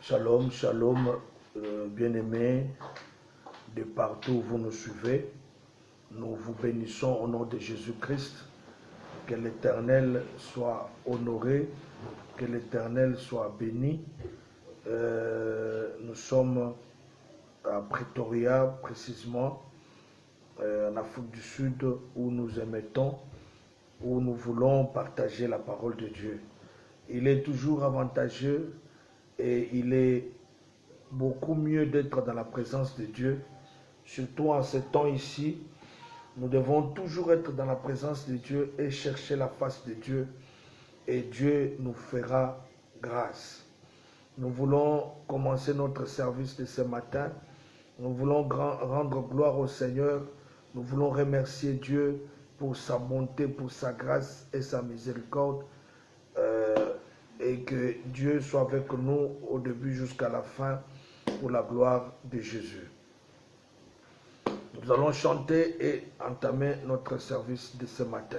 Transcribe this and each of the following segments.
Shalom, shalom, bien-aimés, de partout où vous nous suivez. Nous vous bénissons au nom de Jésus-Christ. Que l'Éternel soit honoré, que l'Éternel soit béni. Nous sommes à Pretoria, précisément, en Afrique du Sud, où nous émettons, où nous voulons partager la parole de Dieu. Il est toujours avantageux et il est beaucoup mieux d'être dans la présence de Dieu, surtout en ce temps ici. Nous devons toujours être dans la présence de Dieu et chercher la face de Dieu, et Dieu nous fera grâce. Nous voulons commencer notre service de ce matin. Nous voulons rendre gloire au Seigneur. Nous voulons remercier Dieu pour sa bonté, pour sa grâce et sa miséricorde. Et que Dieu soit avec nous au début jusqu'à la fin pour la gloire de Jésus. Nous allons chanter et entamer notre service de ce matin.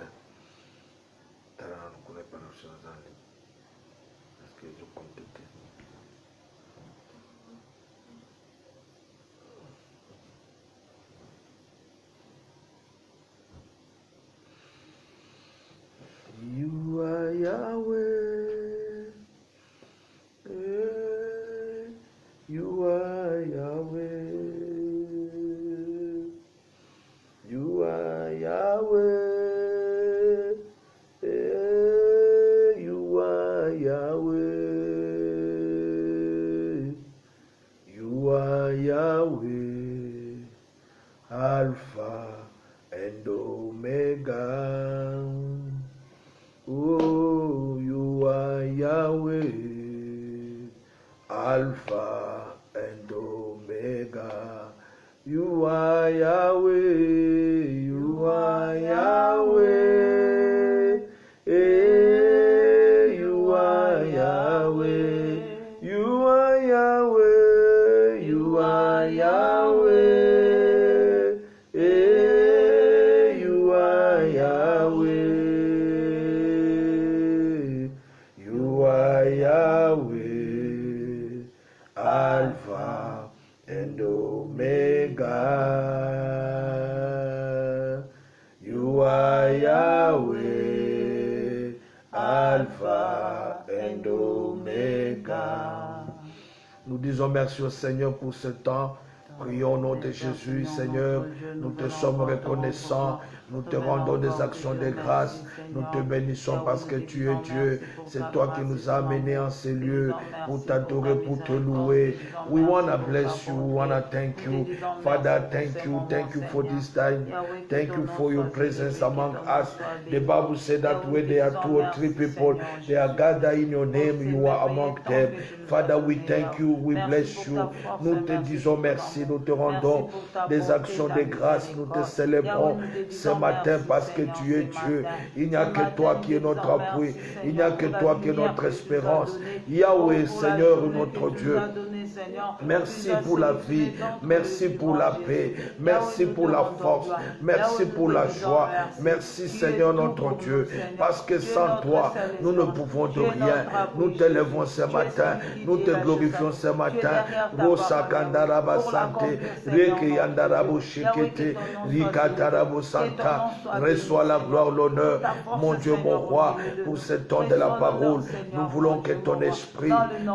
You are Yahweh, you are Yahweh, you are Yahweh, you are Yahweh, you are Yahweh, Alpha and Omega. Oh, you are Yahweh, Alpha and Omega. You are Yahweh, you are Yahweh, you are Yahweh, you are Yahweh, you are Yahweh, you are Yahweh. Yahweh, Alpha and Omega. You are Yahweh, Alpha and Omega. Nous disons merci au Seigneur pour ce temps. Prions au nom de Jésus, Seigneur. Nous te sommes reconnaissants. Nous te rendons des actions de grâce. Nous te bénissons parce que tu es Dieu. C'est toi qui nous as amenés en ces lieux pour t'adorer, pour te louer. We want to bless you. We want to thank you. Father, thank you. Thank you for this time. Thank you for your presence among us. The Bible said that where there are 2 or 3 people, they are gathered in your name, you are among them. Father, we thank you. We bless you. Nous te disons merci. Nous te rendons des actions de grâce. Nous te célébrons ce matin parce que tu es Dieu. Il n'y a que toi qui es notre appui. Il n'y a que toi qui es notre espérance. Yahweh, Seigneur, notre Dieu. Merci pour la vie. Merci pour la paix. Merci pour la force. Merci pour la joie. Merci, Seigneur, notre Dieu. Parce que sans toi, nous ne pouvons de rien. Nous te levons ce matin. Nous te glorifions ce matin. Reçois la gloire, l'honneur, mon Dieu, mon roi, pour ce temps de la parole. Nous voulons que ton esprit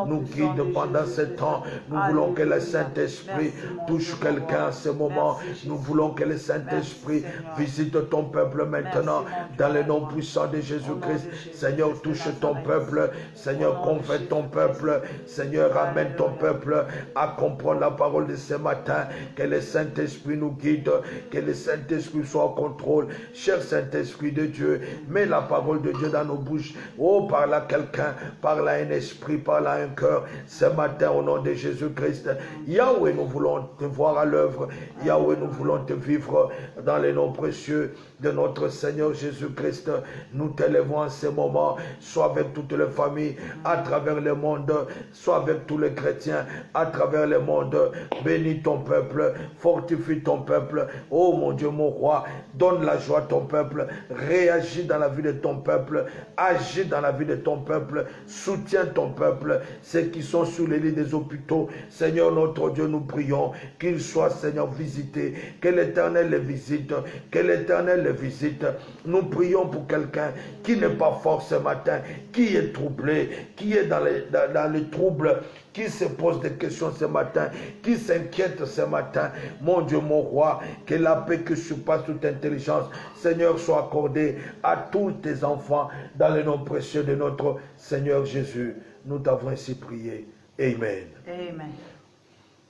nous guide pendant ce temps. Nous voulons que le Saint-Esprit touche quelqu'un à ce moment. Nous voulons que le Saint-Esprit visite ton peuple maintenant dans le nom puissant de Jésus-Christ. Seigneur, touche ton peuple. Seigneur, convainc ton peuple. Seigneur, amène ton peuple à comprendre la parole de ce matin. Que le Saint-Esprit nous guide. Que le Saint-Esprit soit au contrôle. Cher Saint-Esprit de Dieu, mets la parole de Dieu dans nos bouches. Oh, parle à quelqu'un, parle à un esprit, parle à un cœur. Ce matin, au nom de Jésus-Christ, Yahweh, nous voulons te voir à l'œuvre. Yahweh, nous voulons te vivre dans les noms précieux de notre Seigneur Jésus-Christ. Nous t'élevons en ce moment, soit avec toutes les familles à travers le monde, soit avec tous les chrétiens à travers le monde. Bénis ton peuple, fortifie ton peuple. Oh mon Dieu, mon roi, donne donne la joie à ton peuple, réagis dans la vie de ton peuple, agis dans la vie de ton peuple, soutiens ton peuple, ceux qui sont sur les lits des hôpitaux. Seigneur notre Dieu, nous prions qu'ils soient, Seigneur, visités, que l'Éternel les visite, que l'Éternel les visite. Nous prions pour quelqu'un qui n'est pas fort ce matin, qui est troublé, qui est dans les troubles, qui se pose des questions ce matin, qui s'inquiète ce matin. Mon Dieu, mon roi, que la paix qui surpasse toute intelligence, Seigneur, soit accordée à tous tes enfants dans le nom précieux de notre Seigneur Jésus. Nous t'avons ainsi prié. Amen. Amen.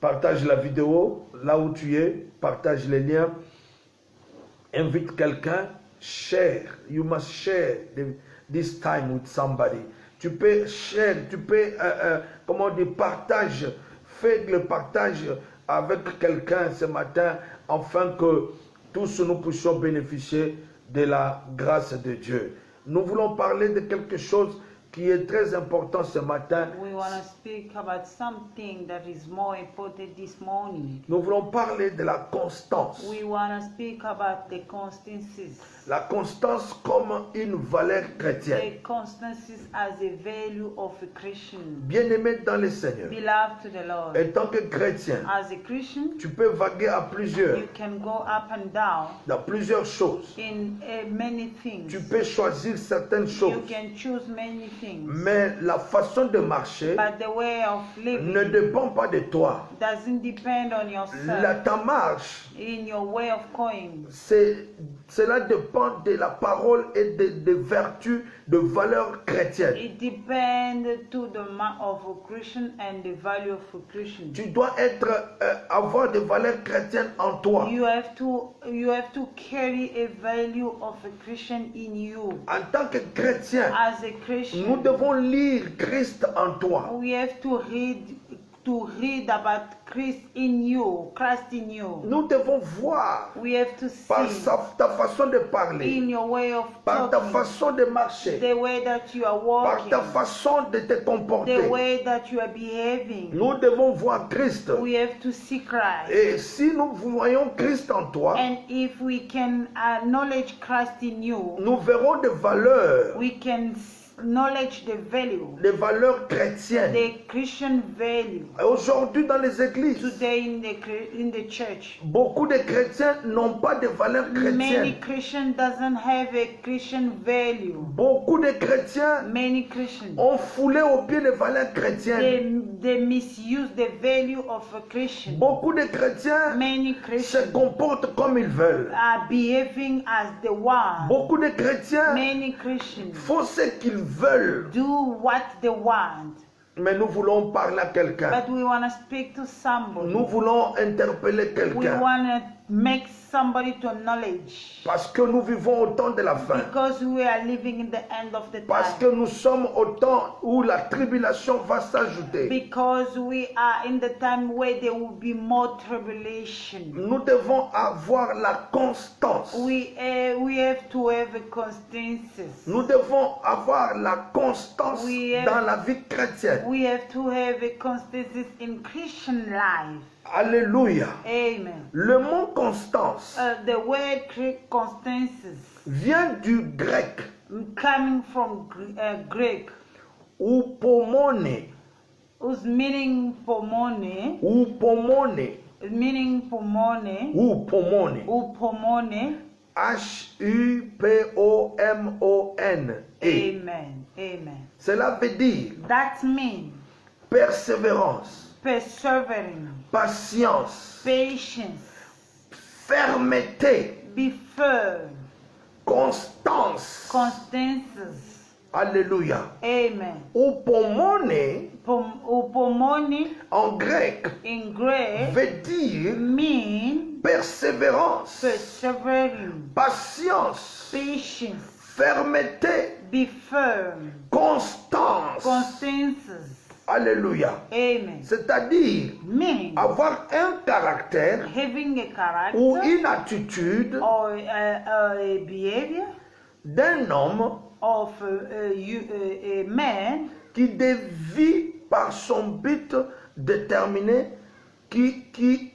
Partage la vidéo là où tu es, partage les liens, invite quelqu'un, share. You must share this time with somebody. Tu peux share, tu peux, comment on dit, partage, fais le partage avec quelqu'un ce matin, afin que tous nous puissions bénéficier de la grâce de Dieu. Nous voulons parler de quelque chose qui est très important ce matin. We want to speak about something that is more important this morning. Nous voulons parler de la constance. We want to speak about the constancies. La constance comme une valeur chrétienne. The constancies as a value of a Christian. Bien-aimé dans le Seigneur. Beloved to the Lord. En tant que chrétien, As a Christian, tu peux vaguer à plusieurs, you can go up and down dans plusieurs choses. in many things. Tu peux choisir certaines You choses. can choose many things. Mais la façon de marcher But the way of living ne dépend pas de toi. doesn't depend on yourself. Ta marche, In your way of going, cela dépend de la parole et des vertus, de valeurs chrétiennes. it depends to the mark of a Christian and the value of a Christian. Tu dois avoir des valeurs chrétiennes en toi. You have to carry a value of a Christian in you. En tant que chrétien, As a nous Christian, devons lire Christ en toi. we have to read about Christ in you, Christ in you. Nous devons voir We have to par see ta façon de parler, in your way of par ta talking, façon de marcher, the way that you are par walking, ta façon de te comporter. the way that you are behaving. Nous devons voir Christ. We have to see Christ. Et si nous voyons Christ en toi, And if we can acknowledge Christ in you, nous verrons des valeurs, we can acknowledge the value, des valeurs chrétiennes. the Christian value. Aujourd'hui dans les églises, Today in the church, beaucoup de chrétiens n'ont pas de valeurs chrétiennes. many Christians doesn't have a Christian value. Beaucoup de chrétiens Many Christians, ont foulé au pied les valeurs chrétiennes. they misuse the value of a Christian. Beaucoup de chrétiens Many se Christians comportent comme ils veulent. are behaving as the one. Beaucoup de chrétiens Many Christians font ce qu'ils veulent. do what they want. Mais nous voulons parler à quelqu'un. But we want to speak to somebody. Nous voulons interpeller We quelqu'un. want to make somebody to acknowledge. Parce que nous vivons au temps de la fin. Because we are living in the end of the Parce time. que nous sommes au temps où la tribulation va s'ajouter. Because we are in the time where there will be more tribulation. Nous devons avoir la constance. We have to have a constancy. Nous devons avoir la constance We have- dans la vie chrétienne. We have to have a constancy in Christian life. Alléluia. Amen. Le mot constance The word constancy vient du grec coming from Greek, ou pomone, whose meaning pomone, ou pomone, meaning pomone, ou pomone. ou pomone. H-U-P-O-M-O-N-E. Amen. Amen. Cela veut dire That means persévérance, persevering, patience, patience, fermeté, be firm, constance. constancy. Alléluia. Amen. Ou pomone Upomone en grec in Greek veut dire mean persévérance, persevering, patience, patience, fermeté, be firm, constance. constancy. Alléluia. Amen. C'est-à-dire Meaning avoir un caractère having a ou character une attitude or a behavior d'un homme of a man qui dévie par son but déterminé, qui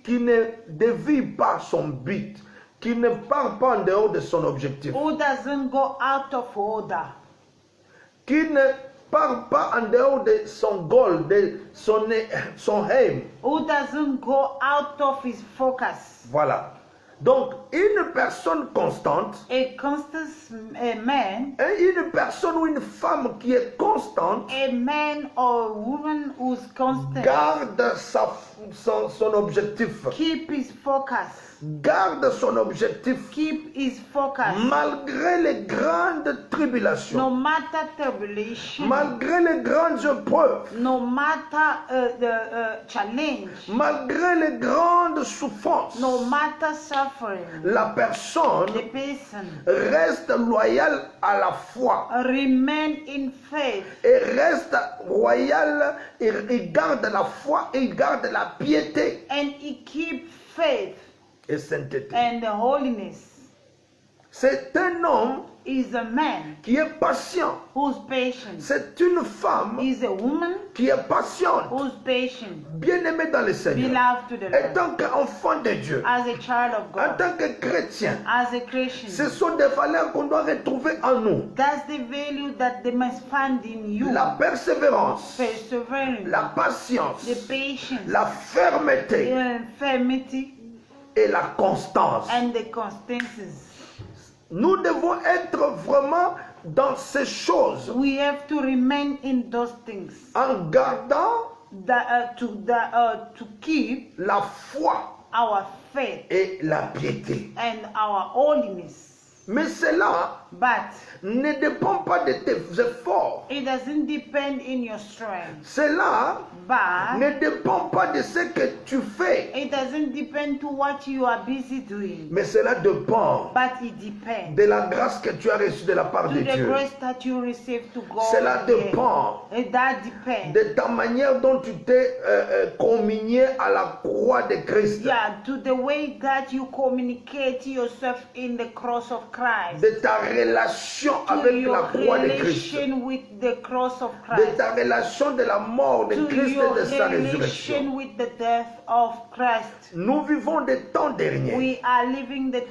ne dévie pas son but, qui ne part pas en dehors de son objectif, who doesn't go out of order, qui ne part pas en dehors de son goal, de son aim. who doesn't go out of his focus. Voilà. Donc, une personne constante, A constant man, et une personne ou une femme qui est constante, a man or a woman who's constant, garde son objectif. keep his focus. Garde son objectif Keep his focus. malgré les grandes No tribulations, matter tribulation, malgré les grandes épreuves, no matter the challenge, malgré les grandes souffrances. no matter suffering, La personne the person reste loyale à la foi remain in faith et reste loyale et il garde la foi et il garde la piété and he keep faith et sainteté. and the holiness. C'est un homme Is a man qui est patient. who's patient. C'est une femme Is a woman qui est patiente, who's patient. bien-aimée dans le Seigneur. Beloved to the En Lord. tant qu'enfant de Dieu, As a child of en God, tant que chrétien, as a Christian, ce sont des valeurs qu'on doit retrouver en nous. that's the value that they must find in you. La persévérance, Perseverance, la patience, the patience, la fermeté the infirmity, et la constance. and the constancies. Nous devons être vraiment dans ces choses We have to remain in those things en gardant to keep la foi our faith et la piété. and our holiness. Mais cela But ne dépend pas de tes efforts. it doesn't depend in your strength. Cela But ne dépend pas de ce que tu fais. it doesn't depend to what you are busy doing. Mais cela dépend But it depends de la grâce que tu as reçue de la part to de the Dieu. grace that you receive to go. Cela dépend That depends. de ta manière dont tu t'es communié à la croix de Christ. Yeah, to the way that you communicate yourself in the cross of Christ. De ta relation To avec la your croix de Christ. relation with the cross of De Christ. ta relation de la mort de To Christ your et de sa résurrection. relation with the death of Christ. Nous vivons des temps derniers. We are living the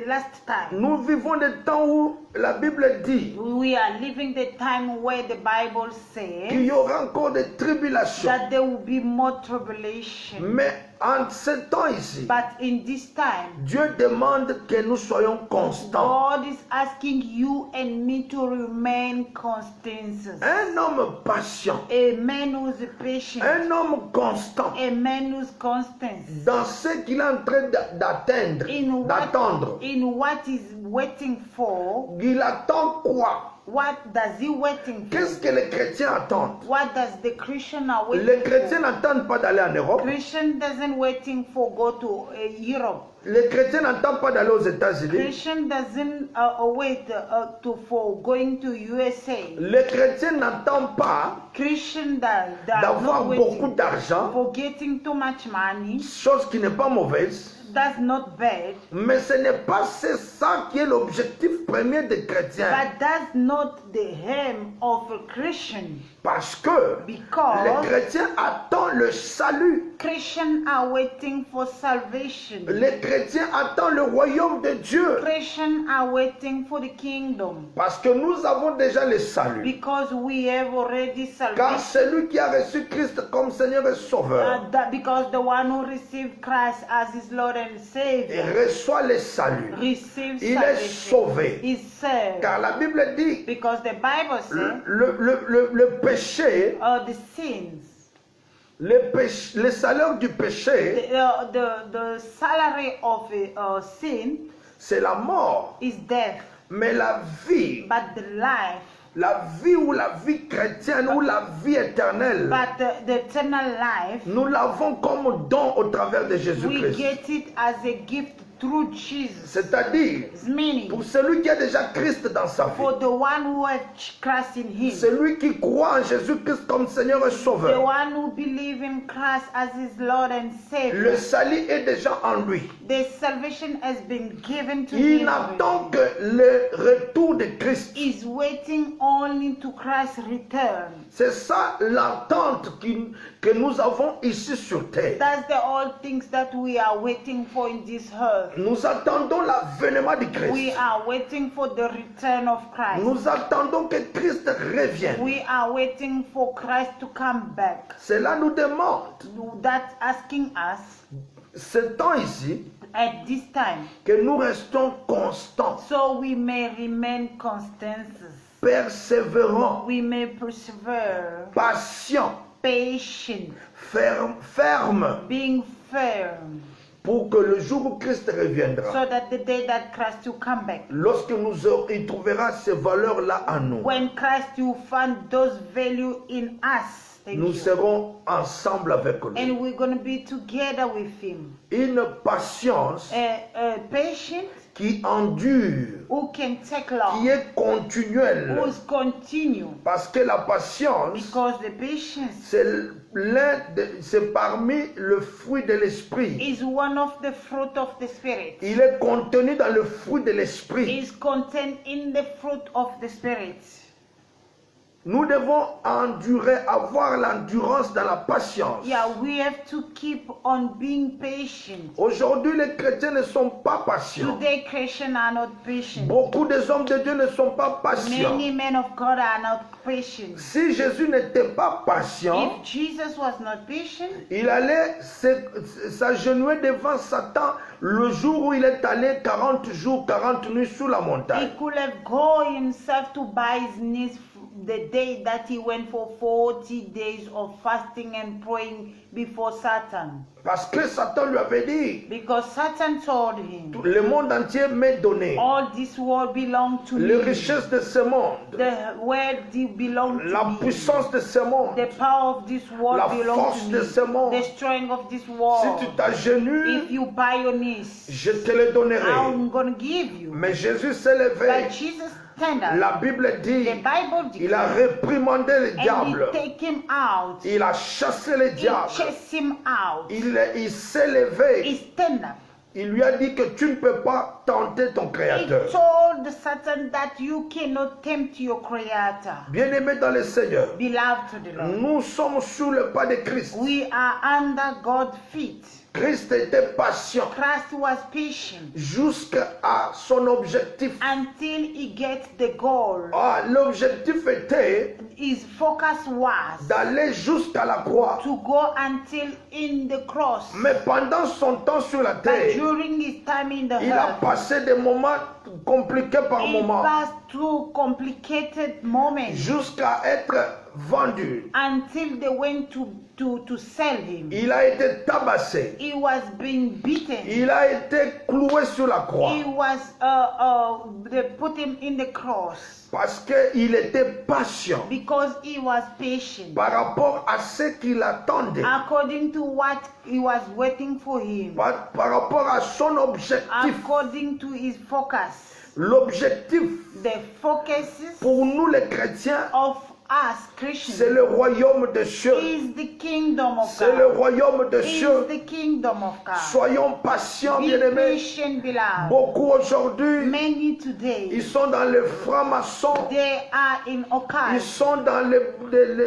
last time. Nous vivons des temps où la Bible dit We are living the time where the Bible qu'il says y aura encore des tribulations. that there will be more tribulation. Mais en ce temps ici, But in this time, Dieu demande que nous soyons constants. God is asking you and me to remain constant. Un homme patient, A man who's patient, un homme constant a man who's constant dans ce qu'il est en train d'attendre, d'attendre. in what is waiting for. Il attend quoi? What does he waiting for? Qu'est-ce que les chrétiens attendent? What does the Christian are Les waiting chrétiens for? n'attendent pas d'aller en Europe. Christian doesn't waiting for go to Europe. Les chrétiens n'attendent pas d'aller aux États-Unis. Christian doesn't wait for going to USA. Les chrétiens n'attendent pas Christian does d'avoir not beaucoup waiting d'argent, for getting too much money. chose qui n'est pas mauvaise. That's not bad, Mais ce n'est pas ça qui est l'objectif premier des chrétiens. but that's not the aim of a Christian. Parce que Because les chrétiens attendent le salut. Christians are waiting for salvation. Les chrétiens attendent le royaume de Dieu. Christians are waiting for the kingdom. Parce que nous avons déjà le salut. Because we have already Car salvation. celui qui a reçu Christ comme Seigneur et Sauveur, Because the one who received Christ as his Lord and il Savior reçoit le salut. receives Il est salvation. sauvé. Is saved. Car la Bible dit, Because the Bible says le péché, the sins, le salaire du péché, the salary of a sin c'est la mort. is death. Mais la vie, But the life, ou la vie chrétienne ou la vie éternelle, but the eternal life, nous l'avons comme don au travers de we Jésus-Christ. get it as a gift through Jesus. C'est-à-dire, It's meaning pour celui qui a déjà Christ dans sa vie, for the one who has Christ in him, celui qui croit en Jésus-Christ comme Seigneur et the Sauveur, one who believes in Christ as his Lord and le Savior. salut est déjà en lui. The salvation has been given to Il him. n'attend que le retour de Christ. Is waiting only to Christ's return. C'est ça l'attente que nous avons ici sur terre. That's the all things that we are waiting for in this earth. earth. Nous attendons l'avènement de Christ. We are waiting for the return of Christ. Nous attendons que Christ revienne. We are waiting for Christ to come back. Cela nous demande, That's asking us ce temps ici, at this time, que nous restons constants, so we may remain constant, persévérants, we may persevere, patients, patient, fermes, being firm, pour que le jour où Christ reviendra, so that the day that Christ will come back, lorsque il trouvera ces valeurs-là en nous, when Christ will find those value in us, thank nous you, serons ensemble avec lui. and we're going to be together with Him. Une patience Patient qui endure, who can take qui long, est continuelle. who's continue, Parce que la patience, because the patience c'est parmi le fruit de l'esprit. is one of the fruit of the Spirit. Il est contenu dans le fruit de l'esprit. Is contained in the fruit of the Spirit. Nous devons endurer, avoir l'endurance dans la patience. Yeah, we have to keep on being patient. Aujourd'hui, les chrétiens ne sont pas patients. Today, Christians are not patient. Beaucoup des hommes de Dieu ne sont pas patients. Many men of God are not patient. Si Jésus n'était pas patient, If Jesus was not patient, il allait s'agenouiller devant Satan le jour où il est allé 40 jours, 40 nuits sous la he montagne. could have gone himself to buy his knees the day that he went for 40 days of fasting and praying before Satan. Parce que Satan lui avait dit, Because Satan told him, le monde entier m'est donné. all this world belongs to Les me. richesses de ce monde, The world belongs to la me. puissance de ce monde, The power of this world la belongs force to de me. ce monde. The strength of this Si world. tu t'agenouilles, If you buy your knees, je te le donnerai. I'm going to give you. Mais Jésus s'est levé. But Jesus stand up. La Bible dit, The Bible il a declares, réprimandé le and diable. he take him out. Il a chassé le He diable. chased him out. Il s'est levé. He stand up. Il lui a dit que tu ne peux pas tenter ton He Créateur. told Satan that you cannot tempt your Creator. Bien-aimé dans le Seigneur, Beloved to the Lord, nous sommes sous le pas de Christ. we are under God's feet. Christ était patient Christ was patient jusqu'à son objectif. until he gets the goal. L'objectif était His focus was d'aller jusqu'à la croix. to go until in the cross. Mais pendant son temps sur la But terre, during his time in the il a earth, passé des moments compliqués par he moments passed through complicated moments jusqu'à être vendu. until they went to sell him. Il a été tabassé. He was being beaten. Il a été cloué sur la croix He was they put him in the cross parce qu'il était patient because he was patient par rapport à ce qu'il attendait, according to what he was waiting for him, par rapport à son objectif. according to his focus. L'objectif The focuses pour nous les chrétiens, of us c'est Christians le royaume de Dieu. is the kingdom of C'est le God. royaume de Is Dieu. the kingdom of God. Soyons patients, Be bien-aimés. patient, beloved. Beaucoup aujourd'hui, Many today, ils sont dans le franc-maçon. they are in Ils occult. sont dans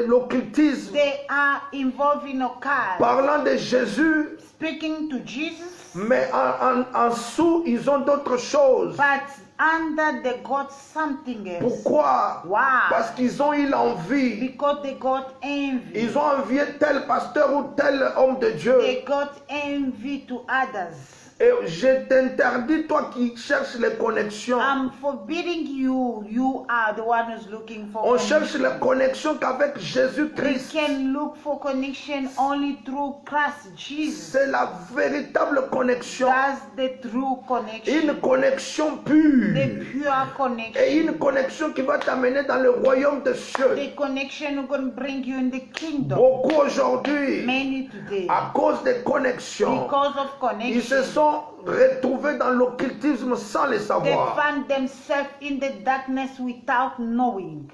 l'occultisme. They are involved in occult. Parlant de Jésus, Speaking to Jesus, mais en dessous, ils ont d'autres choses. but under they got something else. Pourquoi? Why? Parce qu'ils ont eu l'envie. Because they got envy. Ils ont envié tel pasteur ou tel homme de Dieu. They got envy to others. Et je t'interdis, toi qui cherches les connexions. I'm forbidding you. You are the one who's looking for On connection. cherche les connexions qu'avec We Jésus-Christ. can look for connection only through Christ Jesus. C'est la véritable connexion. That's the true connection. Une connexion pure. The pure Et connection. une connexion qui va t'amener dans le royaume de Dieu. The connection going to bring you in the kingdom. Beaucoup aujourd'hui, Many today, à cause des connexions, because of ils se connection, sont retrouvés dans l'occultisme sans le they savoir. find themselves in the darkness without knowing.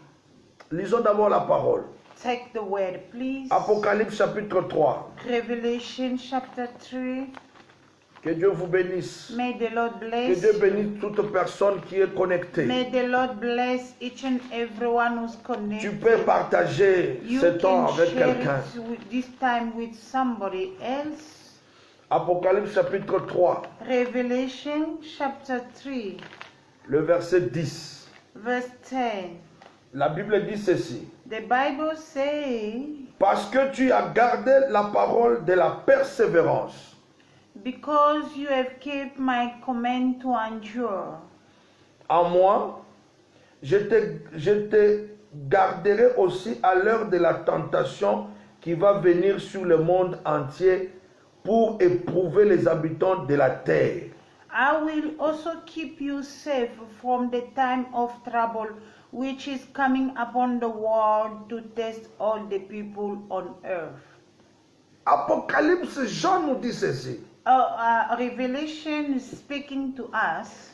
Lisons d'abord la parole. Take the word, please. Apocalypse chapitre 3. Revelation chapter 3. Que Dieu vous bénisse. May the Lord Que bless Dieu you. bénisse toute personne qui est connectée. May the Lord bless each and everyone who's Tu connected. peux partager You ce temps can avec share quelqu'un. it with this time with somebody else. Apocalypse chapitre 3, Revelation chapter 3, le verset 10. verse 10. La Bible dit ceci. The Bible says, Parce que tu as gardé la parole de la persévérance. because you have kept my command to endure, En moi, je te garderai aussi à l'heure de la tentation qui va venir sur le monde entier pour éprouver les habitants de la terre. I will also keep you safe from the time of trouble which is coming upon the world to test all the people on earth. Apocalypse, Jean nous dit ceci. Revelation is speaking to us.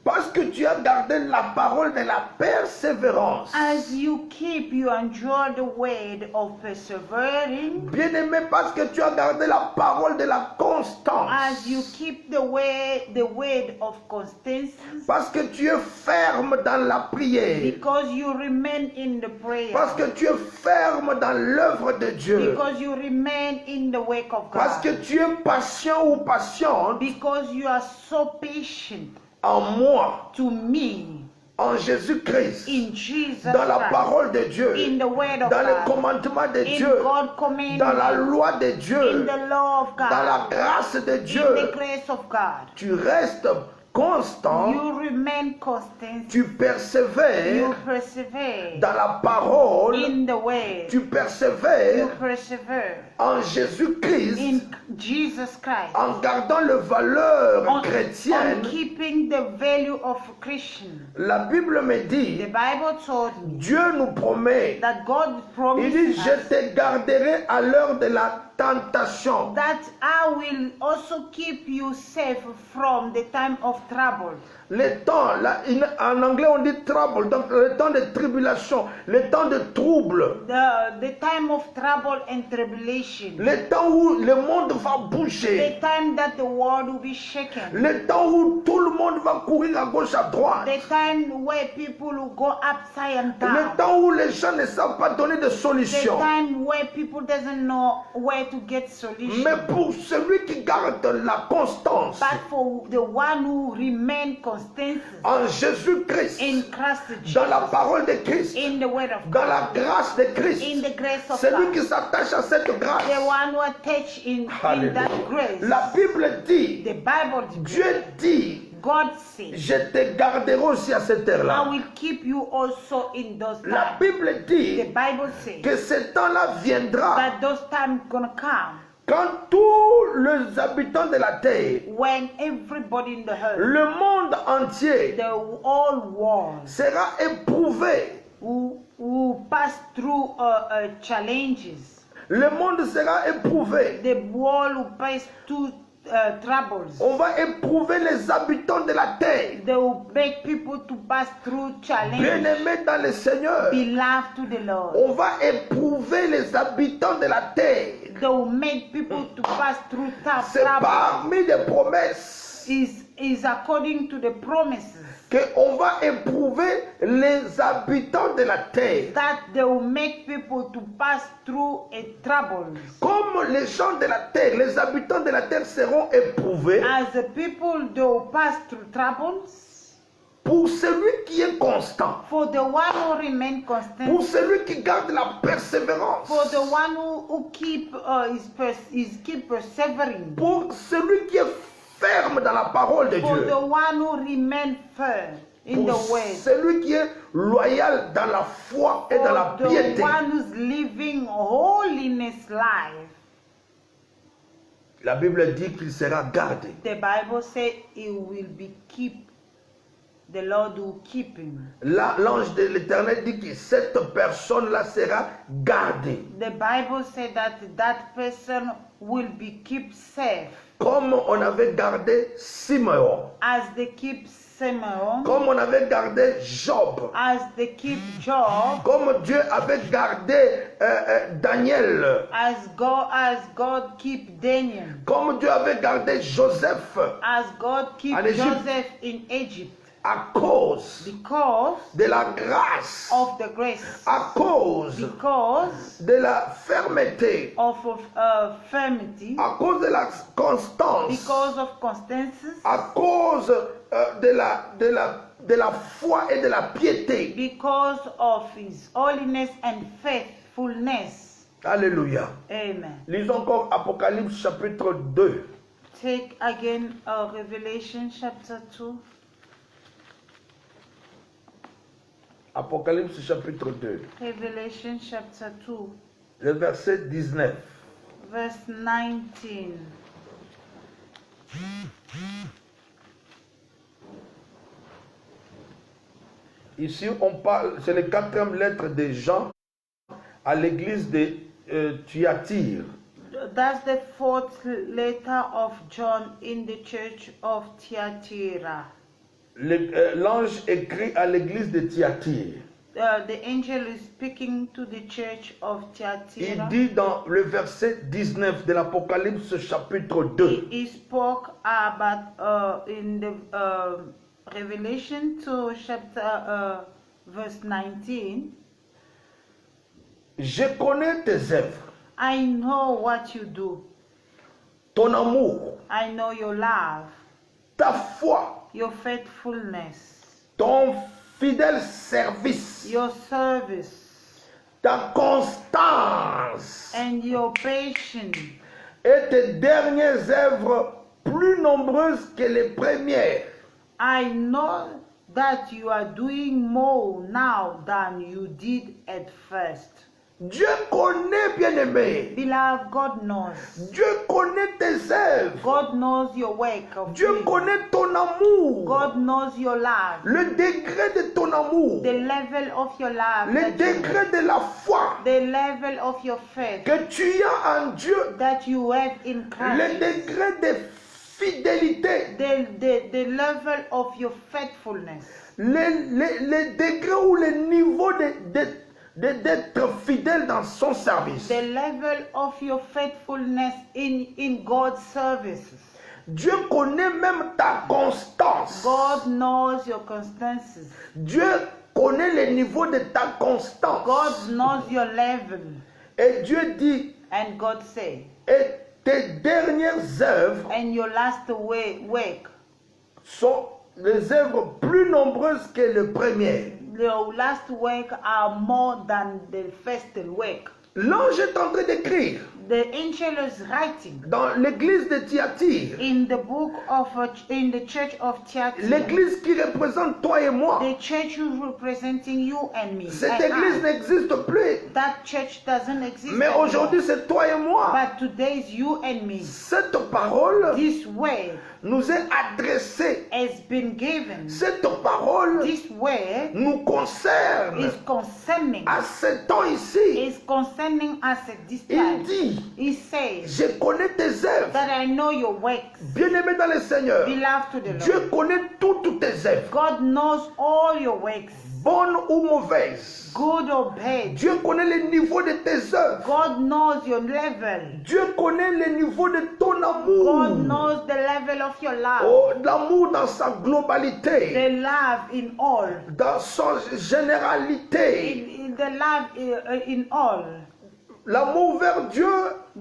Parce que tu as gardé la parole de la persévérance. As you keep, you endure the word of persevering. Bien-aimé, parce que tu as gardé la parole de la constance. As you keep the word of constancy. Parce que tu es ferme dans la prière. Because you remain in the prayer. Parce que tu es ferme dans l'œuvre de Dieu. Because you remain in the work of God. Parce que tu es patient ou patiente Because you are so patient. En moi, to me, en Jésus-Christ, in Jesus dans la Christ, parole de Dieu, in the word of dans le God, commandement de in Dieu, God's commandment, dans la loi de in Dieu, the law of God, dans la grâce de in Dieu, the grace of God. tu restes constant, You remain constant. tu persévères You persevere dans la parole, in the way. tu persévères You persevere en Jésus-Christ, in Jesus Christ. en gardant les valeurs On chrétiennes. keeping the value of Christian. La Bible me The dit, Bible told me Dieu nous promet, that God il promised dit, us je te garderai à l'heure de la tentation. that I will also keep you safe from the time of trouble. Le temps, là, en anglais on dit trouble, donc le temps de tribulation, le temps de trouble, The time of trouble and tribulation. le temps où le monde va bouger, The time that the world will be shaken. le temps où tout le monde va courir à gauche à droite, The time where people will go upside down. le temps où les gens ne savent pas donner de The solution. time where people doesn't know where to get solution. Mais pour celui qui garde la constance But for the one who remain constant en Jésus-Christ, in Christ dans la Jesus, parole de Christ, in the word of dans la God, grâce de Christ, in the grace of celui God, qui s'attache à cette grâce, the one who attached in that grace. la Bible dit, The Bible, Dieu dit, God says, je te garderai aussi à cette I heure-là. will keep you also in those La times. Bible The dit Bible says que ce temps-là viendra that those times gonna come quand tous les habitants de la terre, when everybody in the earth, le monde entier the whole world, sera éprouvé. who pass through challenges. Le monde sera éprouvé. The world will pass through troubles. On va éprouver les habitants de la terre. They will make people to pass through challenges. Bien-aimés dans le Seigneur, Beloved to the Lord. on va éprouver les habitants de la terre. They will make people to pass through tough C'est troubles. parmi les promesses Is according to the promises qu'on va éprouver les habitants de la terre. that they will make people to pass through a troubles. Comme les gens de la terre, les habitants de la terre seront éprouvés, As the people they will pass through troubles, pour celui qui est constant, for the one who remain pour constant, celui qui garde la persévérance, for the one who keep keep persevering, pour celui qui est ferme dans la parole de for Dieu, the one who remain firm in pour the way, celui qui est loyal dans la foi et dans la for the piété. one who's living holiness life. La Bible dit qu'il sera gardé. The Bible says he will be keep. The Lord will keep him. Là, l'ange de l'Éternel dit que cette personne-là sera gardée. The Bible said that that person will be kept safe, Comme on avait gardé Simeon, as they keep Simeon, comme on avait gardé Job, as they keep Job, comme Dieu avait gardé Daniel, as God keep Daniel, comme Dieu avait gardé Joseph. as God keep En Égypte. Joseph in Egypt. à cause because de la grâce, of the grace, à cause because de la fermeté, of firmity, à cause de la constance, because of constancy, à cause de la foi et de la piété. because of his holiness and faithfulness. Alléluia. Amen. Lisons encore Apocalypse chapitre 2. Take again Revelation chapter 2. Apocalypse chapitre 2. Revelation chapter 2, Le verset 19. verse 19. Ici, on parle, c'est la 4e lettre de Jean à l'église de Thyatire. That's the 4th letter of John in the church of Thyatira. L'ange écrit à l'église de Thyatire. The angel is speaking to the church of Il Thyatira. dit dans le verset 19 de l'Apocalypse chapitre 2. He spoke about in the Revelation 2 chapter verse 19. Je connais tes œuvres, I know what you do. ton amour, I know your love, ta foi, your faithfulness, ton fidèle service, your service, ta constance and your patience, et tes dernières œuvres plus nombreuses que les premières. I know that you are doing more now than you did at first. Dieu connaît, bien-aimé. Beloved, God knows. Dieu connaît tes œuvres. God knows your work of Dieu faith. connaît ton amour. God knows your love. Le degré de ton amour. The level of your love. Le that you- degré de la foi the level of your faith que tu as en Dieu. that you have in Le Christ. degré de fidélité. The level of your faithfulness. Le degré ou le niveau d'être fidèle dans son service. The level of your faithfulness in God's services. Dieu connaît même ta constance. God knows your constancy. Dieu connaît le niveau de ta constance. God knows your level. Et Dieu dit, And God say, et tes dernières œuvres and your last work, sont les œuvres plus nombreuses que les premières. your last work are more than the first work. L'ange est en train d'écrire The angel is writing dans l'église de Thyatire, in the book of in the church of Thyatira. l'église qui représente toi et moi. The church is representing you and me. Cette and église I. n'existe plus, That church doesn't exist mais anymore. aujourd'hui c'est toi et moi. But today is you and me. Cette parole This word nous est adressée. has been given. Cette parole This word nous concerne. is concerning. À ce temps ici, Is concerning us at this il time. dit, He says je connais tes œuvres. that I know your works. Bien-aimé dans le Seigneur, Beloved to the Dieu Lord. connaît toutes tes œuvres, God knows all your works, bonnes ou mauvaises. good or bad. Dieu connaît le niveau de tes œuvres. God knows your level. Dieu connaît le niveau de ton God amour. knows the level of your love. Oh, l'amour dans sa globalité, The love in all. dans sa généralité. In the love in all. L'amour vers Dieu,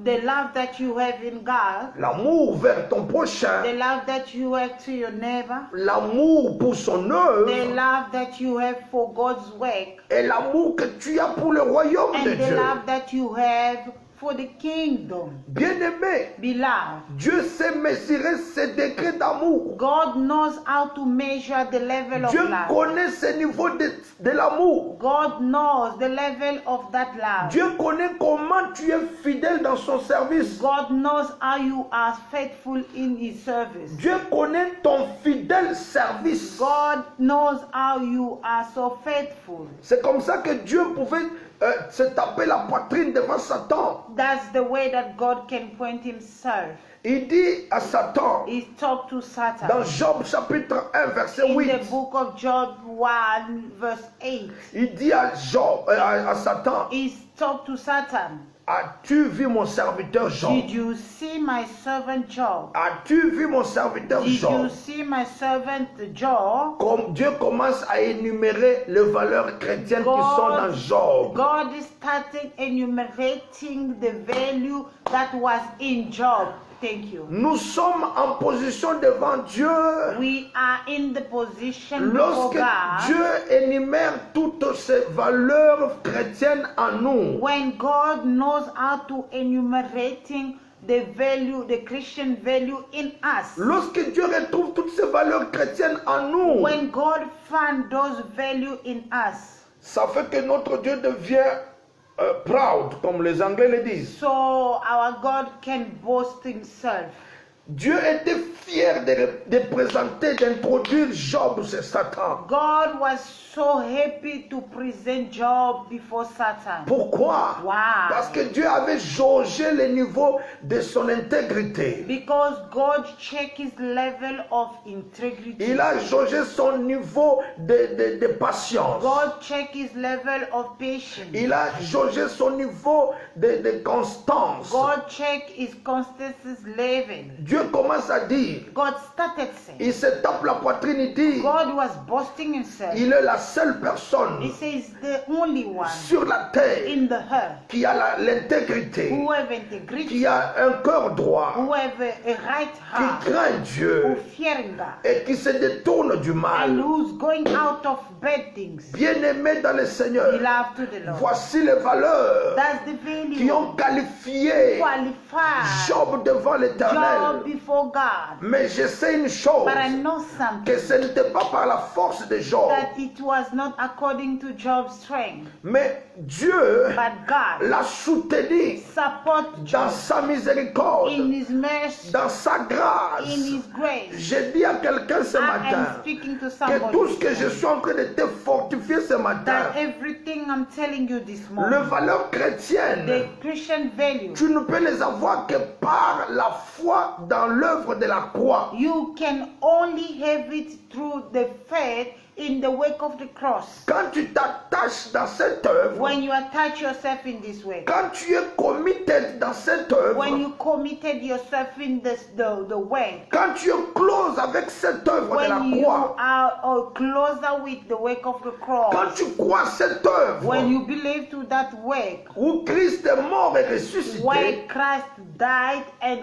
The love that you have in God. l'amour vers ton prochain, The love that you have to your neighbor. l'amour pour son The œuvre love that you have for God's work. et l'amour que tu as pour le royaume de And the Dieu. love that you have for the kingdom. Bien-aimé, Beloved, Dieu sait mesurer ses degrés d'amour. God knows how to measure the level of Dieu love. connaît ce niveau de l'amour. God knows the level of that love. Dieu connaît comment tu es fidèle dans son service. God knows how you are faithful in His service. Dieu connaît ton fidèle service. God knows how you are so faithful. C'est comme ça que Dieu pouvait se taper la poitrine devant Satan. That's the way that God can point Himself. Il dit à Satan, He talked to dans Satan. Job chapitre 1 verset In 8, the book of Job 1 verse 8. il dit à Satan, He talked to Satan. As-tu vu mon serviteur Jean? Did you see my servant Job? As-tu vu mon serviteur Did Jean? you see my servant Job? Comme Dieu commence à énumérer les valeurs chrétiennes qui sont dans Job. God is starting enumerating the value that was in Job. Thank you. Nous sommes en position devant Dieu. We are in the position before Lorsque God. Dieu énumère toutes ces valeurs chrétiennes en nous, When God knows how to enumerating the value, the Christian value in us. lorsque Dieu retrouve toutes ces valeurs chrétiennes en nous, When God found those value in us. ça fait que notre Dieu devient proud, comme les Anglais le disent. So our God can boast himself. Dieu était fier de présenter, d'introduire Job sur Satan. God was so happy to present Job before Satan. Pourquoi? Why? Parce que Dieu avait jaugé le niveau de son intégrité. Because God checked his level of integrity. Il a jaugé son niveau de patience. God checked his level of patience. Il a jaugé son niveau de constance. God checked his constancy level. Dieu commence à dire, God started saying. il se tape la poitrine, il dit, God was boasting himself. il est la seule personne He says the only one sur la terre in the earth qui a l'intégrité, who have integrity, qui a un cœur droit, who have a right qui heart, craint who Dieu fearing God, et qui se détourne du and mal. who's going out of bad things. Bien-aimé dans le Seigneur, Beloved to the Lord. voici les valeurs That's the qui value. ont qualifié Qualified Job devant Job l'Éternel. before God. Mais je sais une chose, But I know que something, ce n'était pas par la force de Job, that it was not according to Job's strength, mais Dieu but God l'a soutenu support dans Job sa miséricorde, in his mercy, dans sa in grâce. his grace. J'ai dit à quelqu'un ce I am matin speaking to que somebody tout ce que this je morning, suis en train de te fortifier ce matin, that everything I'm telling you this les morning, valeurs chrétiennes, the Christian value, tu ne peux les avoir que par la foi dans l'œuvre de la croix. you can only have it through the faith in the work of the cross. Quand tu t'attaches dans cette œuvre, When you attach yourself in this way, quand tu es committed dans cette œuvre, when you committed yourself in the way, quand tu es close avec cette œuvre de when la you croix, are closer with the work of the cross, quand tu crois cette œuvre when you believe to that work, où Christ est mort et ressuscité, where Christ died and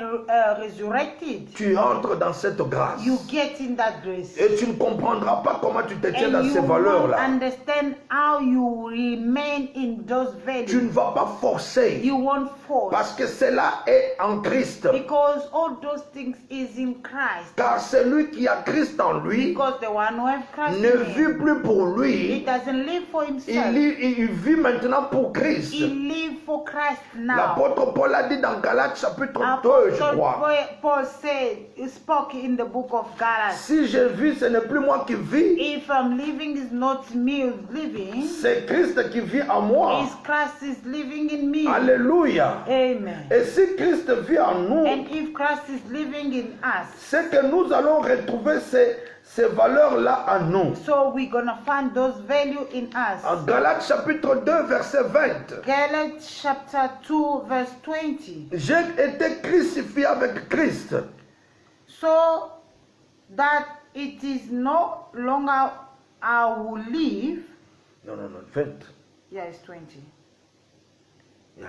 resurrected, tu entres dans cette grâce. you get in that grace. Et tu ne comprendras pas comment tu te tiens And dans you ces won't valeurs-là. understand how you remain in those Tu ne values. vas pas forcer You won't force. parce que cela est en Christ. Because all those things is in Christ. Car celui qui a Christ en lui Because the one who has Christ ne in vit him, plus pour he lui, doesn't live for himself. il vit maintenant pour Christ. He lives for Christ now. L'apôtre Paul a dit dans Galates chapitre 2, je Apostle crois. Paul said, he spoke in the book of Galatians. Si je vis, ce n'est plus moi qui vis, If I'm living is not me who's living, c'est Christ qui vit en moi. is Christ is living in me. Alléluia. Amen. Et si Christ vit en nous, And if Christ is living in us, c'est que nous allons retrouver ces valeurs-là en nous. so we're gonna find those value in us. En Galates chapitre 2, verset 20. Galatians chapter 2 verse 20. J'ai été crucifié avec Christ. So that it is no longer I who live. Non, 20. Yeah, it's 20. Yeah.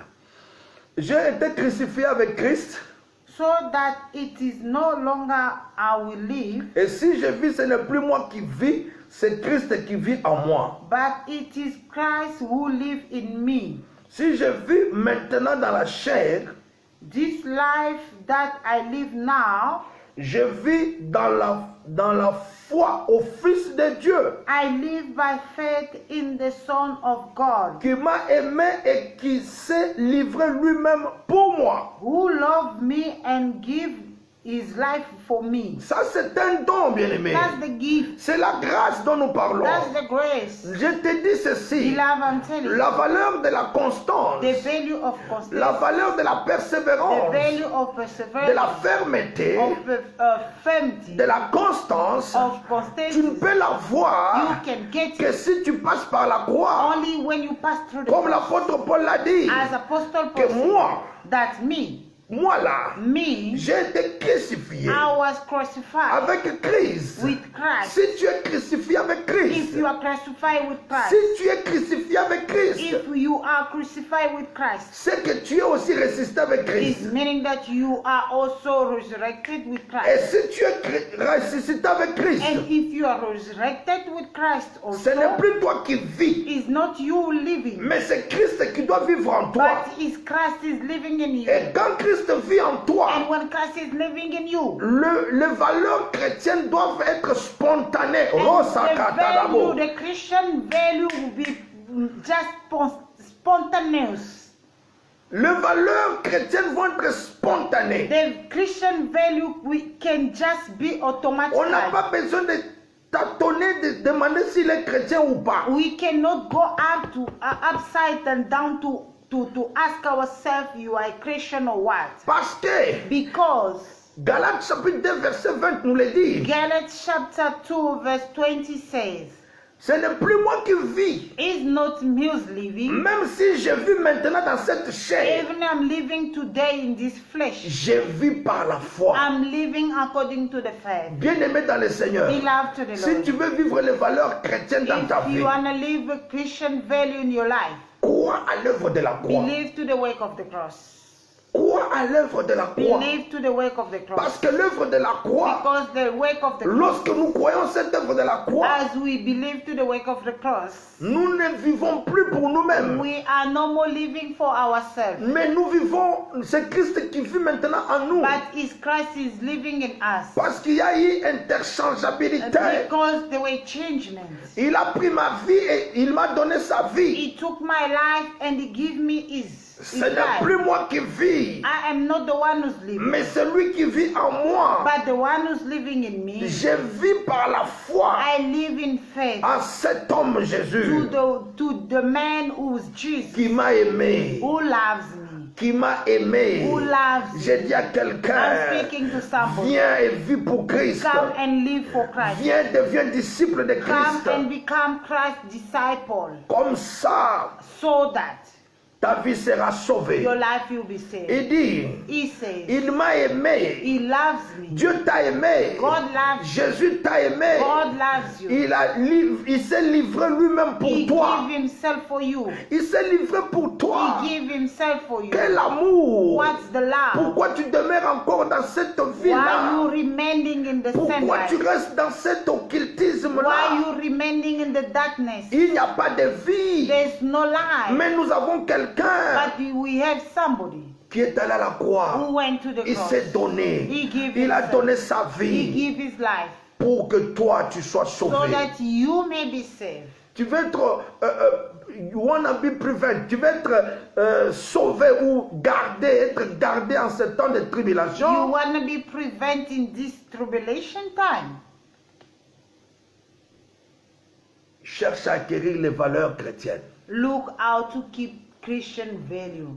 J'ai été crucifié avec Christ. So that it is no longer I will live, Et si je vis, ce n'est plus moi qui vis, c'est Christ qui vit en moi. but it is Christ who lives in me. Si je vis maintenant dans la chair, This life that I live now, je vis dans la foi au Fils de Dieu, I live by faith in the Son of God, qui m'a aimé et qui s'est livré lui-même pour moi. who loved me and gave his life for me. Ça, c'est un don, bien-aimé. That's the gift. C'est la grâce dont nous parlons. That's the grace. Je te dis ceci. Beloved, I'm telling you, La valeur de la constance, the value of la constancy, valeur de la the persévérance, value of de perseverance, la fermeté, of firmity, de la constance, of tu ne constancy. peux la You voir can get que it si tu passes par la croix. only when you pass through the Comme cross. l'apôtre Paul l'a dit, As Apostle que Paul said, moi, that me, là, j'ai été crucifié I was crucified avec Christ. with Christ. Si tu es crucifié avec If Christ, you are crucified with si Christ, tu es crucifié avec Christ, if you are crucified with Christ, c'est que tu es aussi ressuscité avec Christ. it's meaning that you are also resurrected with Et Christ. si tu es ressuscité avec Christ, And if you are resurrected with Christ ce n'est also, plus toi qui vis, it's not you living, mais c'est Christ qui doit vivre en toi. but it's Christ is living in you. Et quand Christ vit en toi, And when Christ is living in you, les valeurs chrétiennes doivent être spontanées. and Rosa the katarabo. value, the Christian value will be just spontaneous. Les valeurs chrétiennes vont être spontanées. The Christian value can just be automatic. On n'a pas besoin de tâtonner, de demander s'il est chrétien ou pas. We cannot go up to upside and down to ask ourselves, you are a Christian or what? Parce que Because Galates chapitre 2 verset 20 nous le dit. Galatians chapter 2 verse 20 says, Ce n'est plus moi qui vis. is not me living, Même si je vis maintenant dans cette chair, even I'm living today in this flesh. je vis par la foi. I'm living according to the faith. Bien-aimé dans le Seigneur, Beloved to the si tu Lord. veux vivre les valeurs chrétiennes dans ta If vie, you want to live a Christian value in your life, crois à l'œuvre de la croix. believe to the work of the cross. Crois à l'œuvre de la croix. Believe to the work of the Parce cross. que l'œuvre de la croix, Because the work of the cross, lorsque nous croyons cette œuvre de la croix, as we believe to the work of the cross, nous ne vivons plus pour nous-mêmes. we are no more living for ourselves. Mais nous vivons, c'est Christ qui vit maintenant en nous. But is Christ is living in us. Parce qu'il y a eu interchangeabilité. Because there were changements. Il a pris ma vie et il m'a donné sa vie. He took my life and he gave me his Ce n'est life. plus moi qui vis, I am not the one who's living, mais celui qui vit en moi. but the one who's living in me. Je vis par la foi I live in faith en cet homme Jésus to the man who's Jesus, qui m'a aimé, who loves me, qui m'a aimé. who loves me. J'ai dit à quelqu'un, I'm speaking to somebody. viens et vis pour Christ. Come and live for Christ. Viens, deviens disciple de Come Christ. and become Christ's disciple, Comme ça, so that ta vie sera sauvée. your life will be saved. Il dit, He says, il m'a aimé. He loves me. Dieu t'a aimé. God loves you. Jésus t'a aimé. God loves you. Il s'est livré lui-même pour He toi. gave himself for you. Il s'est livré pour toi. He gave himself for you. Quel amour. What's the love? Pourquoi tu demeures encore dans cette Why vie-là? you remaining in the same Pourquoi tu life? restes dans cet occultisme-là? Why you remaining in the darkness? Il n'y a pas de vie. There's no life. Mais nous avons quelqu'un But we have somebody qui est allé à la croix. who went to the Il cross. s'est donné. He gave Il a himself. donné sa He vie gave his life pour que toi tu sois so sauvé. that you may be saved. Tu veux être, you wanna be prevent. Tu veux être sauvé ou gardé, être gardé en ce temps de You tribulation. want to be preventing this tribulation time. Cherche à acquérir les valeurs chrétiennes. Look how to keep Christian value.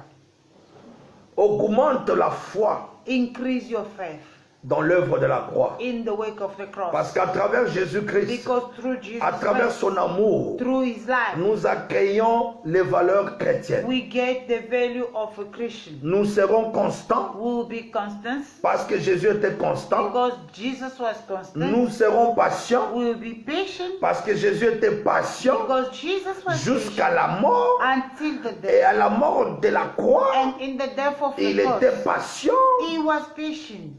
Augmente la foi Increase your faith dans l'œuvre de la croix. in the work of the cross. Parce qu'à travers Jésus-Christ, Because through Jesus à travers Christ, son amour, through his life, nous accueillons les valeurs chrétiennes. we get the value of a Christian. Nous serons constants We will be constant parce que Jésus était constant. because Jesus was constant. Nous serons patients We will be patient parce que Jésus était patient because Jesus was jusqu'à patient la mort. until the Et death. à la mort de la croix, And in the death of il the était cross, patient. he was patient.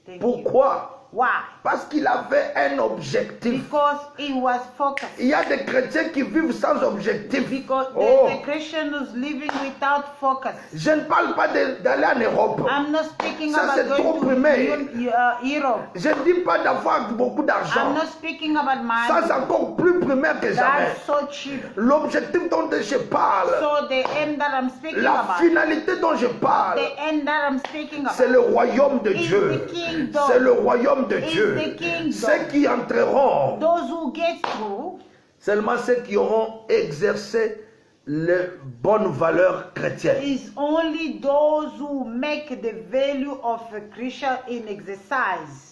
Thank you. Pourquoi? Why? Parce qu'il avait un objectif. Because he was focused. Il y a des chrétiens qui vivent sans objectif. Because Oh. there's a Christian who's living without focus. Je ne parle pas d'aller en Europe. I'm not speaking Ça, c'est about trop going primé. to Europe. Je ne dis pas d'avoir beaucoup I'm d'argent. not speaking about Ça, c'est money. encore plus primaire que jamais. That's so cheap. L'objectif dont je parle, So the end that I'm speaking la about, finalité dont je parle, the end that I'm speaking c'est about, le royaume de is Dieu. the kingdom. C'est le royaume de Is Dieu. the kingdom. Ceux qui entreront, Those who get through, seulement ceux qui auront exercé les bonnes valeurs chrétiennes. is only those who make the value of a Christian in exercise.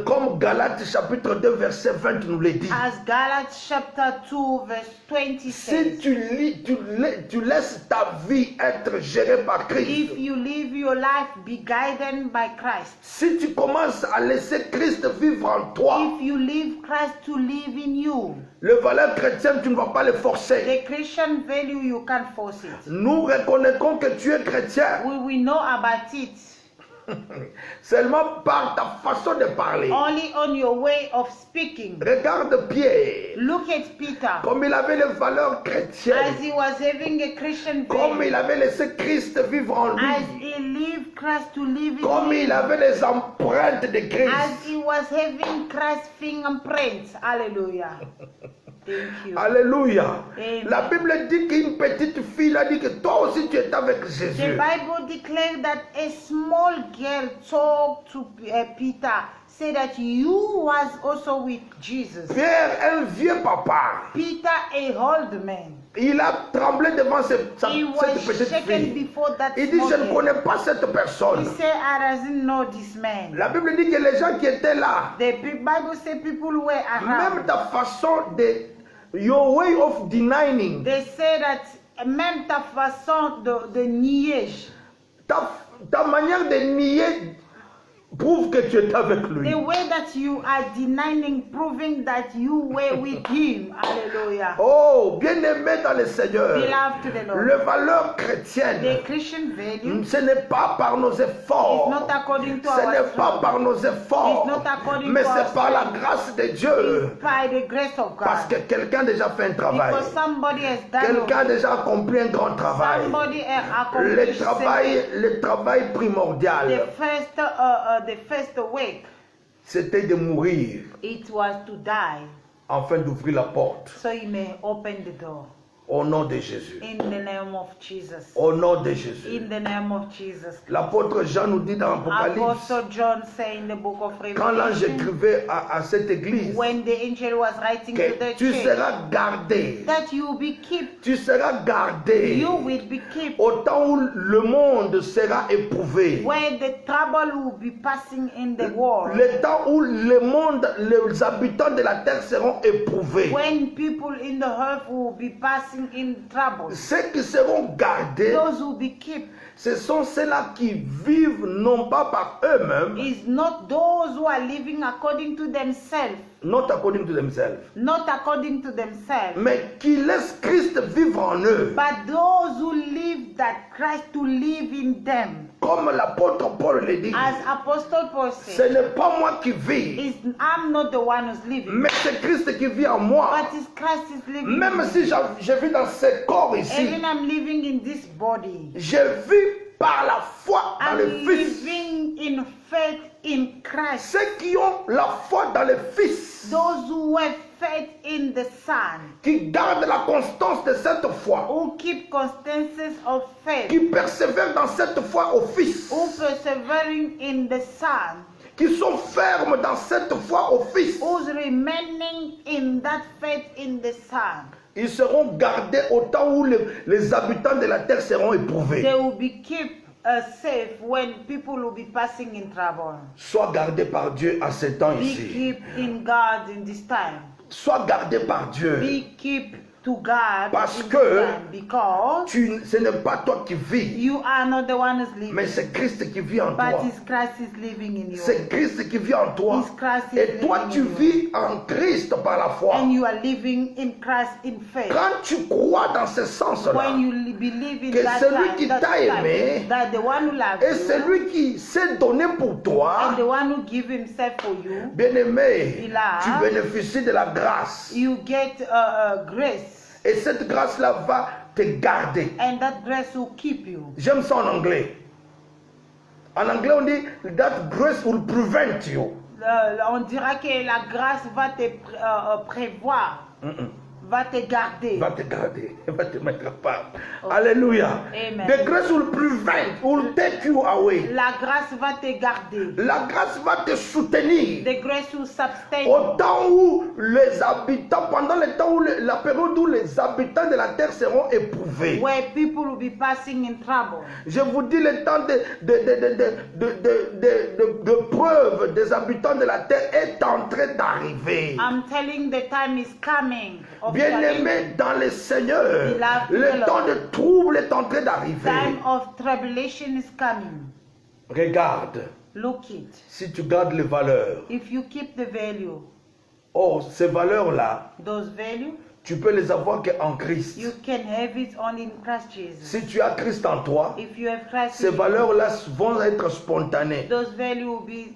Comme Galates chapitre 2 verset 20 nous le dit. As Galatians chapter 2 verse 20 Si says, tu laisses ta vie être gérée par Christ, if you live your life be guided by Christ, si tu commences à laisser Christ vivre en toi, if you leave Christ to live in you, les valeurs chrétiennes, tu ne vas pas les forcer. the Christian value you can't force it. Nous reconnaissons que tu es chrétien We know about it seulement par ta façon de parler. only on your way of speaking. Regarde Pierre, Look at Peter, comme il avait les valeurs as chrétiennes, he was having a Christian comme value, il avait laissé Christ vivre en as lui, he lived Christ to live comme in il him, avait les empreintes de as Christ. he was having Christ's fingerprints. Hallelujah. Thank you. Alléluia. Amen. La Bible dit qu'une petite fille a dit que toi aussi tu es avec The Jésus. Bible declared that a small girl talked to Peter, said that you was also with Jesus. Pierre, un vieux papa, Peter, a old man, il a tremblé devant cette he was petite shaken fille. before that Il dit, small je ne girl. connais pas cette personne. He said, I doesn't know this man. La Bible dit que les gens qui étaient là, The Bible said people were même around. ta façon de, your way of denying, They say that même ta façon de nier, ta manière de nier prouve que tu es avec lui. the way that you are denying, proving that you were with him. Hallelujah. Oh, bien-aimé dans le Seigneur, Beloved to the Lord. les valeurs chrétiennes, The Christian value ce n'est pas par nos is efforts, not according to ce our n'est pas strength, par nos efforts, It's not according mais to our c'est par la strength. grâce de Dieu. it's by the grace of Parce God. que quelqu'un a déjà fait un travail. Because somebody has done Quelqu'un a it. déjà accompli un grand travail. Somebody has Le accomplished travail the primordial, first way. c'était de mourir It was to die, afin d'ouvrir la porte. so he may open the door. Au nom de Jésus. In the name of Jesus. Au nom de Jésus. In the name of Jesus. L'apôtre Jean nous dit dans l'Apocalypse, Apostle John said in the book of quand l'ange Revelation, écrivait à cette église, when the angel was writing to que the tu church, seras gardé, that you will be kept, tu seras gardé you will be kept, au temps où le monde sera éprouvé. where the trouble will be passing in the world, Le temps où le monde, les habitants de la terre seront éprouvés. when people in the earth will be passing in trouble. Ceux qui seront gardés, Those who be kept ce sont ceux-là qui vivent non pas par eux-mêmes, is not those who are living according to themselves, not according to themselves, not according to themselves, mais qui laissent Christ vivre en eux. but those who live that Christ to live in them. Comme l'apôtre Paul le dit, As Apostle Paul ce said, n'est pas moi qui vis, I'm not the one who's living, mais c'est Christ qui vit en moi. but it's Christ is living in Même me. si je vis dans ce corps ici, Even I'm living in this body, je vis par la foi dans I'm le Fils. living in faith in Christ. Ceux qui ont la foi dans le Fils, Those who have faith in the Son, qui gardent la constance de cette foi, who keep constances of faith, qui persévèrent dans cette foi au Fils, who persevering in the Son, qui sont fermes dans cette foi au Fils, who's remaining in that faith in the Son, ils seront gardés au temps où les habitants de la terre seront éprouvés. they will be kept safe when people will be passing in trouble. Sois gardé par Dieu à ce temps Be ici. kept in God in this time. Sois gardé par Dieu. Be kept to God Parce in que this time, because ce n'est pas toi qui vis, you are not the one who's mais living, c'est Christ qui vit en but toi. it's Christ is living in you. C'est Christ qui vit en toi. It's Christ is Et toi, living tu in you. vis en Christ par la foi. And you are living in Christ in faith. Quand tu crois dans ce sens-là, When you believe in que that celui time, qui that t'a time, aimé that the one who loves et you celui qui s'est donné pour toi, and the one who give himself for you, bien-aimé, Il a- tu bénéficies de la grâce. you get grace. Et cette grâce-là va te garder. And that grace will keep you. J'aime ça en anglais. En anglais, on dit that grace will prevent you. On dira que la grâce va te prévoir, va te garder. Va te garder, va te mettre à part. Alléluia. Amen. The grace will prevent, will take you away. La grâce va te garder. La grâce va te soutenir. The grace will sustain Au you. temps où les habitants, pendant le temps où la période où les habitants de la terre seront éprouvés. Where people will be passing in trouble. Je vous dis le temps de preuve des habitants de la terre est en train d'arriver. I'm telling the time is coming. of Bien-aimés dans le Seigneur, Beloved le Lord. temps de trouble est en train d'arriver. Time of tribulation is coming. Regarde, Look it. si tu gardes les valeurs, If you keep the value, ces valeurs-là, those value, tu peux les avoir qu'en Christ. you can have it only in Christ Jesus. Si tu as Christ en toi, If you have Christ ces in you, valeurs-là vont être spontanées. those value will be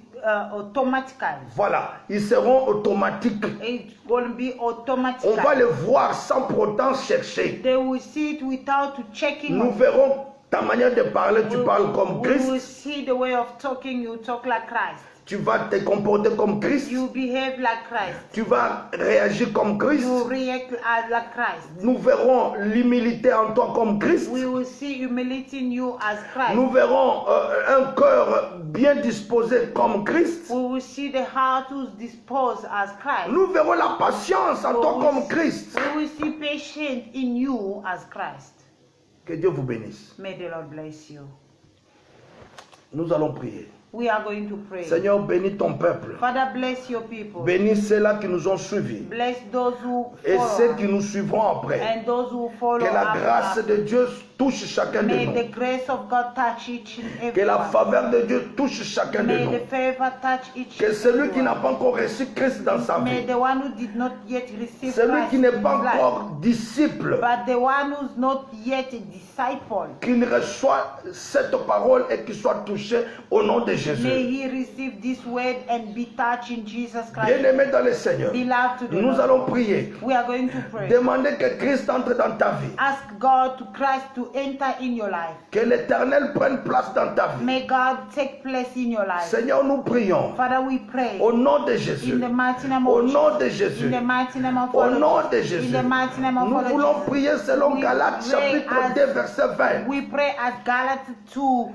automatical. Voilà, ils seront automatiques. It's going to be automatic. On va les voir sans pour autant chercher. They will see it without checking. Nous verrons ta manière de parler, tu parles comme We will Christ. see the way of talking. You talk like Christ. Tu vas te comporter comme Christ. You behave like Christ. Tu vas réagir comme Christ. You react as like Christ. Nous verrons l'humilité en toi comme Christ. We will see humility in you as Christ. Nous verrons un cœur bien disposé comme Christ. We will see the heart who's disposed as Christ. Nous verrons la patience en toi comme Christ. We will see patience in you as Christ. Que Dieu vous bénisse. May the Lord bless you. Nous allons prier. We are going to pray. Seigneur, bénis ton peuple. Father, bless your people. Bénis ceux-là qui nous ont suivis. Bless those who Et ceux follow qui nous suivront après. and those who follow Que la after. grâce de Dieu touche chacun de May nous. the grace of God touch each and Que la everyone. faveur de Dieu touche chacun de May nous. the favor touch each Que and celui qui n'a everyone. pas encore reçu Christ dans sa May vie, the one who did not yet receive celui Christ qui in n'est his pas life, encore disciple, but the one who's not yet a disciple, qu'il reçoit cette parole et qu'il soit touché au nom de may Jésus. he receive this word and be touched in Jesus Christ. Bien-aimé dans le Seigneur, Beloved to the nous Lord. allons prier. We are going to pray. Demander que Christ entre dans ta vie. Ask God to Christ to enter in your life. Que l'Éternel prenne place dans ta vie. May God take place in your life. Seigneur, nous prions. Father, we pray Au nom de Jésus. in the mighty name Au of nom de Jesus. Jésus. In the mighty name of Au our Lord nom de Jesus. Jésus. In the mighty name of Nous our Lord voulons Jesus. prier selon We Galates pray chapitre as- 2 verset 20. We pray as Galatas 2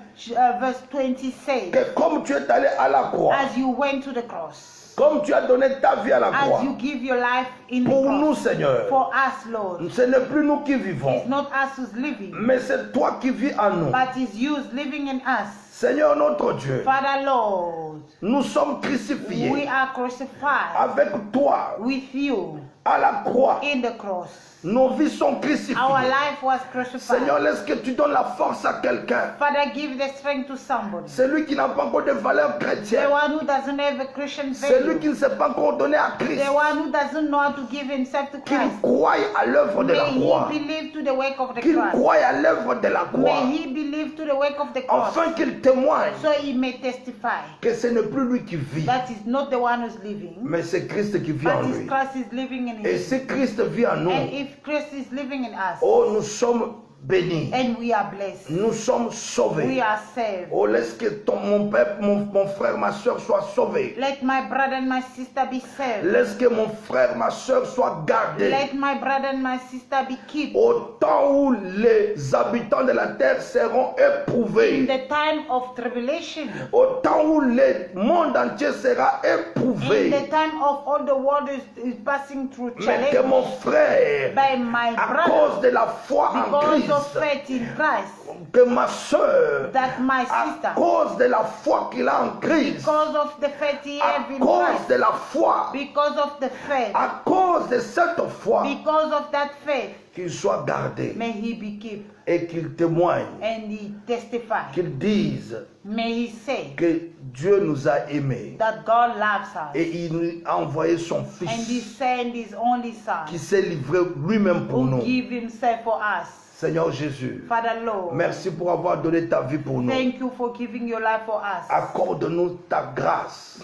verse 20 says, Que comme tu es allé à la croix, as you went to the cross, comme tu as donné ta vie à la croix, as you give your life in the pour nous, cross, Seigneur, for us, Lord. ce n'est plus nous qui vivons, It's not us who's living, mais c'est toi qui vis en nous. but it's you who's living in us. Seigneur notre Dieu, Father, Lord, nous sommes we crucifiés are crucified avec toi with you à la croix. in the cross. Nos vies sont crucifiées. Our life was crucified. Seigneur, laisse que tu donnes la force à quelqu'un. Father, give the strength to somebody. Celui qui n'a pas encore de valeur The chrétienne. one who doesn't have a Christian Celui value. qui ne s'est pas encore donné à Christ. The one who doesn't know how to give himself to Qu'il Christ. croie à l'œuvre de la May croix. he believe to the work of the Qu'il cross. croie à l'œuvre de la croix. May he believe to the work of the cross. Afin qu'il témoigne So he may testify que ce n'est plus lui qui vit, that is not the one who's living, mais c'est Christ qui vit en but it's lui. Christ is living in Et him. si Christ vit en nous, And if Christ is living in us, oh, nous sommes bénis. and we are blessed, Nous sommes sauvés. we are saved. Oh, laisse que mon père, mon frère, ma soeur soient sauvés. Let my brother and my sister be saved. Laisse que mon frère, ma soeur soient gardés. Let my brother and my sister be kept. Au temps où les habitants de la terre seront In éprouvés. the time of tribulation, Au temps où le monde entier sera in éprouvé. the time of all the world is passing through Mais que mon challenge, frère, by my à brother, cause de la foi en because Christ, of faith in Christ, que ma soeur, that my à sister, cause de la foi qu'il a en Christ, because of the faith he à has in cause Christ, de la foi, because of the faith, à cause de cette foi, because of that faith, qu'il soit gardé may he be kept et qu'il témoigne, and he testify. qu'il dise May he say que Dieu nous a aimés that God loves us et il nous a envoyé son and he Fils sent his only qui son s'est livré lui-même pour who nous. give himself for us. Seigneur Jésus, Father Lord, merci pour avoir donné ta vie pour nous. thank you for giving your life for us. Accorde-nous ta grâce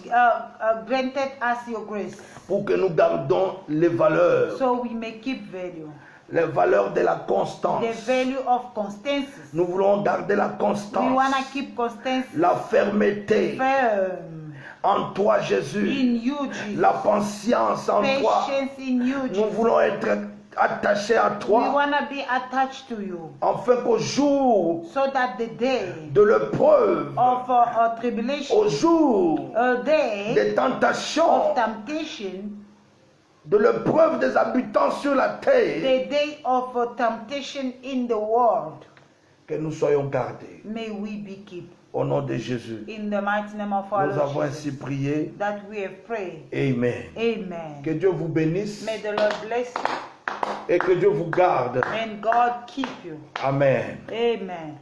Granted us your grace pour que nous gardons les valeurs, so we may keep value. les valeurs de la The constance. value of constancy. Nous voulons garder la We constance, want to keep constancy la fermeté firm en toi, Jésus, in you, Jesus. la patience en toi. Patience in you, Nous Jesus. voulons être attachés à We toi, want to be attached to you afin qu'au jour so that the day de l'épreuve, of tribulation, au jour a day des tentations, of temptation, de l'épreuve des habitants sur la terre, the day of temptation in the world, que nous soyons gardés. may we be kept. Au nom de Jésus, In the mighty name of our nous Lord avons Jesus, ainsi prié. that we have prayed. Amen. Amen. Que Dieu vous bénisse May the Lord bless you et que Dieu vous garde. and God keep you. Amen. Amen.